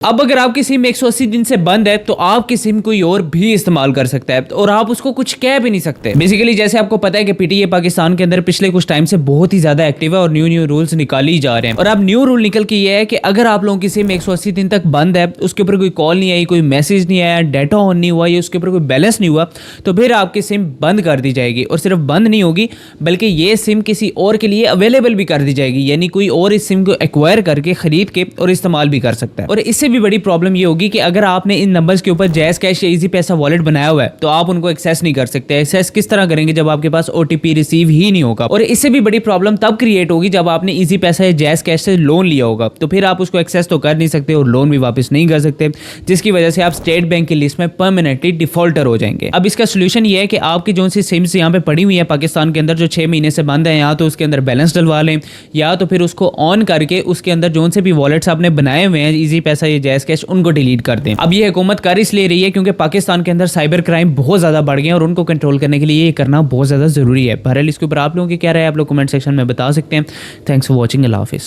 अब अगर आपकी सिम 180 दिन से बंद है तो आपकी सिम कोई और भी इस्तेमाल कर सकता है और आप उसको कुछ कह भी नहीं सकते। बेसिकली जैसे आपको पता है कि पीटीए पाकिस्तान के अंदर पिछले कुछ टाइम से बहुत ही ज्यादा एक्टिव है और न्यू रूल्स निकाले ही जा रहे हैं। और अब न्यू रूल निकल के ये है कि अगर आप लोगों की सिम 180 दिन तक बंद है, उसके ऊपर कोई कॉल नहीं आई, कोई मैसेज नहीं आया, डाटा ऑन नहीं हुआ या उसके ऊपर कोई बैलेंस नहीं हुआ, तो फिर आपकी सिम बंद कर दी जाएगी। और सिर्फ बंद नहीं होगी बल्कि ये सिम किसी और के लिए अवेलेबल भी कर दी जाएगी, यानी कोई और इस सिम को एक्वायर करके खरीद के और इस्तेमाल भी कर सकता है। और इससे भी बड़ी प्रॉब्लम ये होगी कि अगर आपने इन नंबर्स के ऊपर जैज़ कैश या इजी पैसा वॉलेट बनाया हुआ है तो आप उनको एक्सेस नहीं कर सकते। एक्सेस किस तरह करेंगे जब आपके पास ओटीपी रिसीव ही नहीं होगा। और इससे भी बड़ी प्रॉब्लम तब क्रिएट होगी जब आपने इजी पैसा या जैज़ कैश से लोन लिया होगा, तो फिर आप उसको एक्सेस तो कर नहीं सकते और लोन भी वापस नहीं कर सकते, जिसकी वजह से आप स्टेट बैंक की लिस्ट में परमानेंटली डिफॉल्टर हो जाएंगे। अब इसका सोल्यूशन ये है कि आपकी जो सी सिम्स यहाँ पे पड़ी हुई है पाकिस्तान के अंदर जो 6 महीने से बंद है, या तो उसके अंदर बैलेंस डलवा लें या तो फिर उसको ऑन करके उसके अंदर जो से भी वॉलेट्स आपने बनाए हुए हैं इजी पैसा या जैज़ कैश उनको डिलीट कर दें। अब ये हुकूमत कर इसलिए रही है क्योंकि पाकिस्तान के अंदर साइबर क्राइम बहुत ज्यादा बढ़ गए हैं और उनको कंट्रोल करने के लिए ये करना बहुत ज्यादा जरूरी है। बहरहाल इसके ऊपर आप लोगों की क्या राय है आप लोग कमेंट सेक्शन में बता सकते हैं। Thanks for watching. अल्लाह हाफिज़।